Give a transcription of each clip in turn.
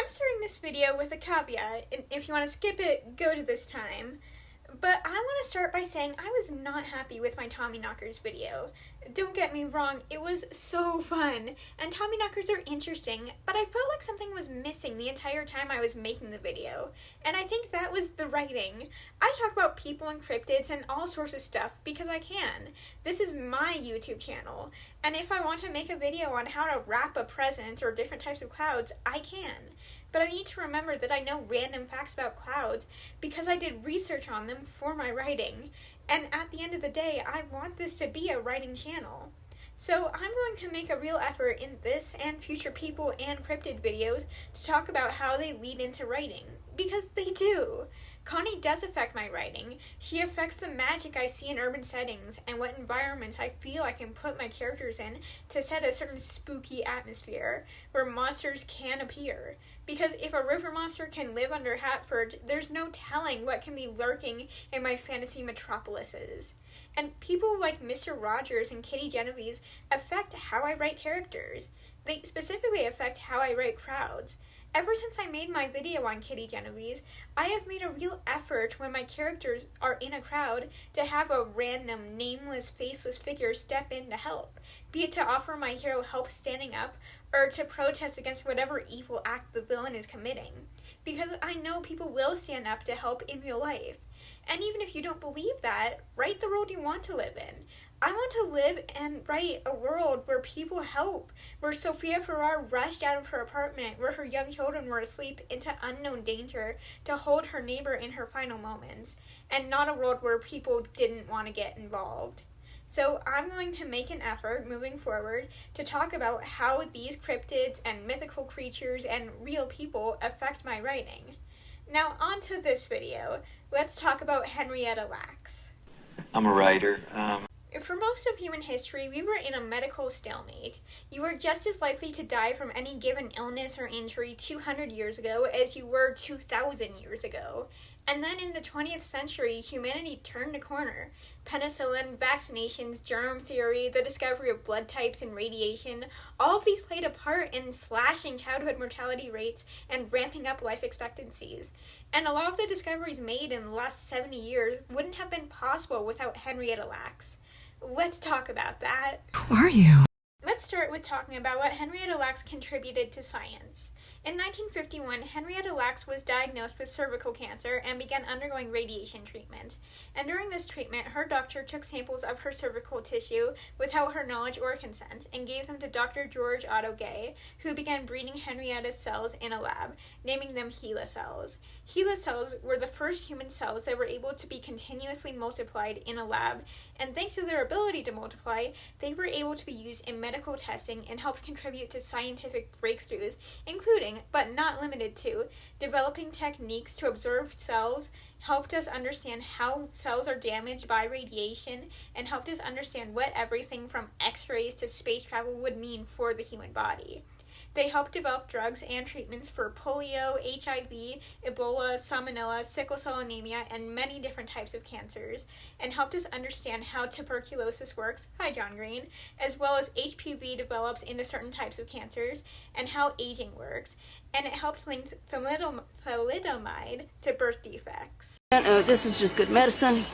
I'm starting this video with a caveat, and if you want to skip it, go to this time. But I want to start by saying I was not happy with my Tommyknockers video. Don't get me wrong, it was so fun, and Tommyknockers are interesting, but I felt like something was missing the entire time I was making the video, and I think that was the writing. I talk about people and cryptids and all sorts of stuff because I can. This is my YouTube channel, and if I want to make a video on how to wrap a present or different types of clouds, I can. But I need to remember that I know random facts about clouds because I did research on them for my writing. And at the end of the day, I want this to be a writing channel. So I'm going to make a real effort in this and future people and cryptid videos to talk about how they lead into writing. Because they do. Connie does affect my writing. She affects the magic I see in urban settings and what environments I feel I can put my characters in to set a certain spooky atmosphere where monsters can appear. Because if a river monster can live under Hatford, there's no telling what can be lurking in my fantasy metropolises. And people like Mr. Rogers and Kitty Genovese affect how I write characters. They specifically affect how I write crowds. Ever since I made my video on Kitty Genovese, I have made a real effort when my characters are in a crowd to have a random, nameless, faceless figure step in to help, be it to offer my hero help standing up or to protest against whatever evil act the villain is committing. Because I know people will stand up to help in real life. And even if you don't believe that, write the world you want to live in. I want to live and write a world where people help, where Sophia Farrar rushed out of her apartment where her young children were asleep into unknown danger to hold her neighbor in her final moments, and not a world where people didn't want to get involved. So I'm going to make an effort moving forward to talk about how these cryptids and mythical creatures and real people affect my writing. Now on to this video. Let's talk about Henrietta Lacks. I'm a writer. For most of human history, we were in a medical stalemate. You were just as likely to die from any given illness or injury 200 years ago as you were 2,000 years ago. And then in the 20th century, humanity turned a corner. Penicillin, vaccinations, germ theory, the discovery of blood types and radiation, all of these played a part in slashing childhood mortality rates and ramping up life expectancies. And a lot of the discoveries made in the last 70 years wouldn't have been possible without Henrietta Lacks. Let's talk about that. Who are you? Let's start with talking about what Henrietta Lacks contributed to science. In 1951, Henrietta Lacks was diagnosed with cervical cancer and began undergoing radiation treatment. And during this treatment, her doctor took samples of her cervical tissue without her knowledge or consent and gave them to Dr. George Otto Gay, who began breeding Henrietta's cells in a lab, naming them HeLa cells. HeLa cells were the first human cells that were able to be continuously multiplied in a lab, and thanks to their ability to multiply, they were able to be used in medical testing and helped contribute to scientific breakthroughs, including, but not limited to, developing techniques to observe cells, helped us understand how cells are damaged by radiation, and helped us understand what everything from X-rays to space travel would mean for the human body. They helped develop drugs and treatments for polio, HIV, Ebola, salmonella, sickle cell anemia, and many different types of cancers, and helped us understand how tuberculosis works, hi John Green, as well as HPV develops into certain types of cancers, and how aging works, and it helped link thalidomide to birth defects. This is just good medicine.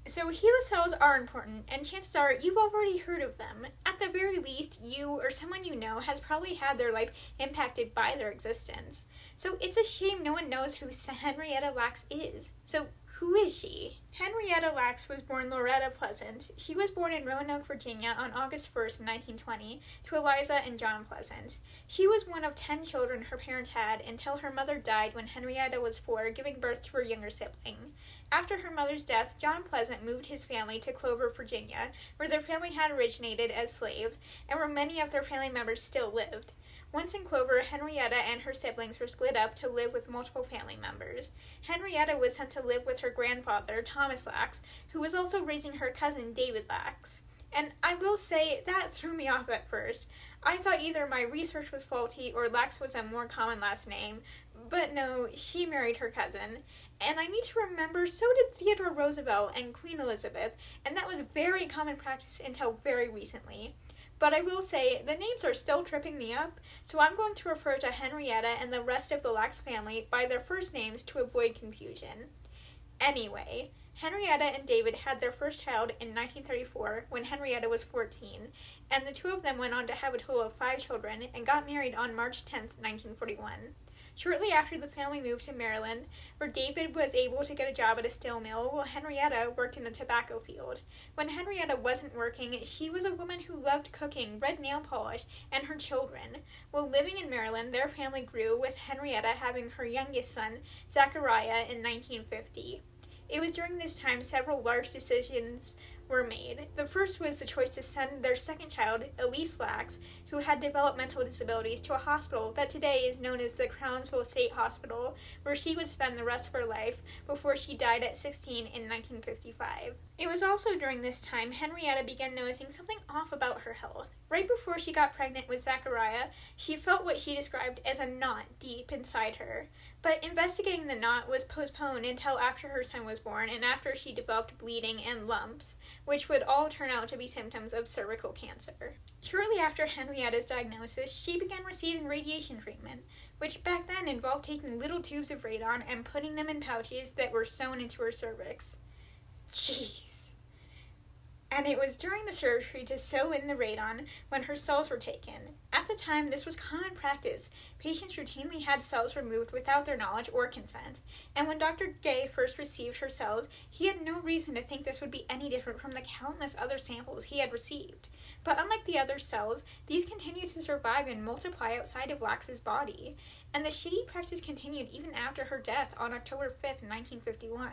So HeLa cells are important, and chances are you've already heard of them. At the very least, you or someone you know has probably had their life impacted by their existence. So it's a shame no one knows who Henrietta Lacks is. So who is she? Henrietta Lacks was born Loretta Pleasant. She was born in Roanoke, Virginia on August 1st, 1920, to Eliza and John Pleasant. She was one of 10 children her parents had until her mother died when Henrietta was 4, giving birth to her younger sibling. After her mother's death, John Pleasant moved his family to Clover, Virginia, where their family had originated as slaves, and where many of their family members still lived. Once in Clover, Henrietta and her siblings were split up to live with multiple family members. Henrietta was sent to live with her grandfather, Thomas Lacks, who was also raising her cousin, David Lacks. And I will say, that threw me off at first. I thought either my research was faulty or Lacks was a more common last name, but no, she married her cousin. And I need to remember, so did Theodore Roosevelt and Queen Elizabeth, and that was very common practice until very recently. But I will say, the names are still tripping me up, so I'm going to refer to Henrietta and the rest of the Lacks family by their first names to avoid confusion. Anyway, Henrietta and David had their first child in 1934 when Henrietta was 14, and the two of them went on to have a total of 5 children and got married on March 10th, 1941. Shortly after, the family moved to Maryland, where David was able to get a job at a steel mill while Henrietta worked in the tobacco field. When Henrietta wasn't working, she was a woman who loved cooking, red nail polish, and her children. While living in Maryland, their family grew, with Henrietta having her youngest son, Zachariah, in 1950. It was during this time several large decisions were made. The first was the choice to send their second child, Elise Lacks, who had developmental disabilities, to a hospital that today is known as the Crownsville State Hospital, where she would spend the rest of her life before she died at 16 in 1955. It was also during this time Henrietta began noticing something off about her health. Right before she got pregnant with Zachariah, she felt what she described as a knot deep inside her. But investigating the knot was postponed until after her son was born and after she developed bleeding and lumps, which would all turn out to be symptoms of cervical cancer. Shortly after Henrietta's diagnosis, she began receiving radiation treatment, which back then involved taking little tubes of radon and putting them in pouches that were sewn into her cervix. Jeez. And it was during the surgery to sew in the radon when her cells were taken. At the time, this was common practice. Patients routinely had cells removed without their knowledge or consent. And when Dr. Gay first received her cells, he had no reason to think this would be any different from the countless other samples he had received. But unlike the other cells, these continued to survive and multiply outside of Lacks's body. And the shady practice continued even after her death on October 5th, 1951.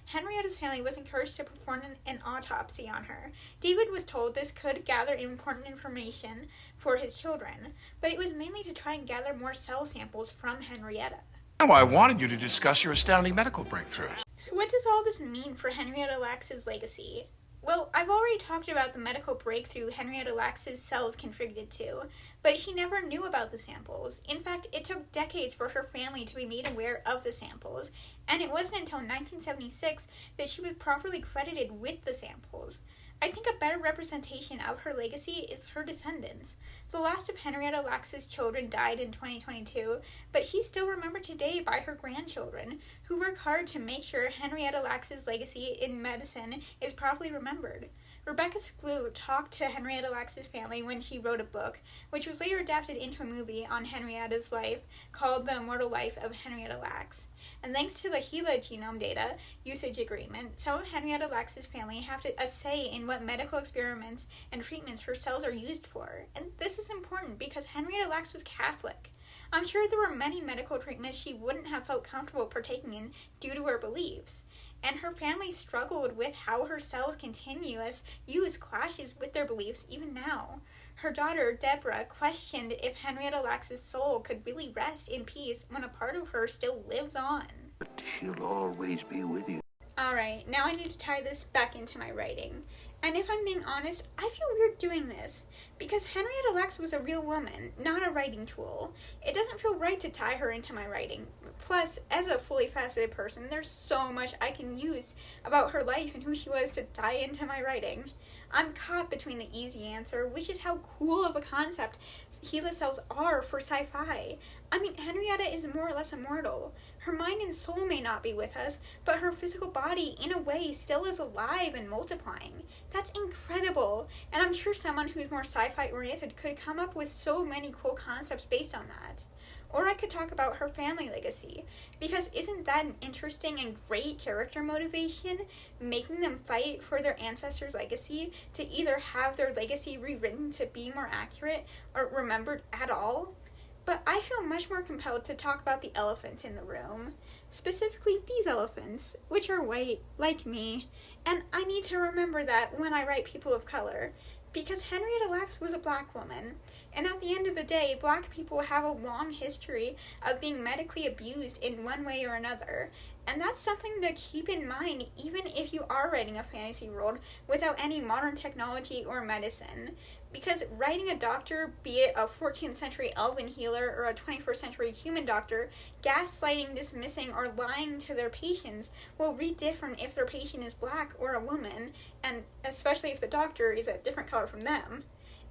Henrietta's family was encouraged to perform an autopsy on her. David was told this could gather important information for his children, but it was mainly to try and gather more cell samples from Henrietta. Now I wanted you to discuss your astounding medical breakthroughs. So what does all this mean for Henrietta Lacks' legacy? Well, I've already talked about the medical breakthrough Henrietta Lacks' cells contributed to, but she never knew about the samples. In fact, it took decades for her family to be made aware of the samples, and it wasn't until 1976 that she was properly credited with the samples. I think a better representation of her legacy is her descendants. The last of Henrietta Lacks' children died in 2022, but she's still remembered today by her grandchildren, who work hard to make sure Henrietta Lacks' legacy in medicine is properly remembered. Rebecca Skloot talked to Henrietta Lacks' family when she wrote a book, which was later adapted into a movie on Henrietta's life called The Immortal Life of Henrietta Lacks. And thanks to the HeLa genome data usage agreement, some of Henrietta Lacks' family have a say in what medical experiments and treatments her cells are used for. And this is important because Henrietta Lacks was Catholic. I'm sure there were many medical treatments she wouldn't have felt comfortable partaking in due to her beliefs. And her family struggled with how her cells' continuous use clashes with their beliefs even now. Her daughter, Deborah, questioned if Henrietta Lacks' soul could really rest in peace when a part of her still lives on. But she'll always be with you. Alright, now I need to tie this back into my writing. And if I'm being honest, I feel weird doing this, because Henrietta Lacks was a real woman, not a writing tool. It doesn't feel right to tie her into my writing. Plus, as a fully faceted person, there's so much I can use about her life and who she was to tie into my writing. I'm caught between the easy answer, which is how cool of a concept HeLa cells are for sci-fi. I mean, Henrietta is more or less immortal. Her mind and soul may not be with us, but her physical body, in a way, still is alive and multiplying. That's incredible, and I'm sure someone who's more sci-fi oriented could come up with so many cool concepts based on that. Or I could talk about her family legacy, because isn't that an interesting and great character motivation, making them fight for their ancestors' legacy to either have their legacy rewritten to be more accurate or remembered at all? But I feel much more compelled to talk about the elephant in the room, specifically these elephants, which are white, like me, and I need to remember that when I write people of color, because Henrietta Lacks was a black woman, and at the end of the day, black people have a long history of being medically abused in one way or another, and that's something to keep in mind even if you are writing a fantasy world without any modern technology or medicine. Because writing a doctor, be it a 14th century elven healer or a 21st century human doctor, gaslighting, dismissing, or lying to their patients will read different if their patient is black or a woman, and especially if the doctor is a different color from them.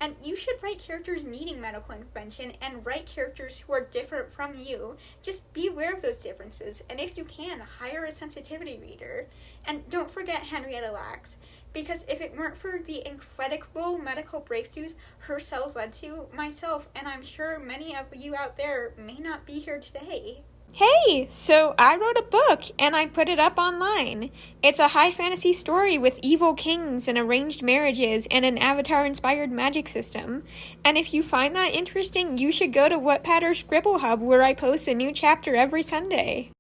And you should write characters needing medical intervention and write characters who are different from you. Just be aware of those differences, and if you can, hire a sensitivity reader. And don't forget Henrietta Lacks, because if it weren't for the incredible medical breakthroughs her cells led to, myself, and I'm sure many of you out there, may not be here today. Hey, so I wrote a book and I put it up online. It's a high fantasy story with evil kings and arranged marriages and an Avatar-inspired magic system. And if you find that interesting, you should go to Wattpad or Scribble Hub, where I post a new chapter every Sunday.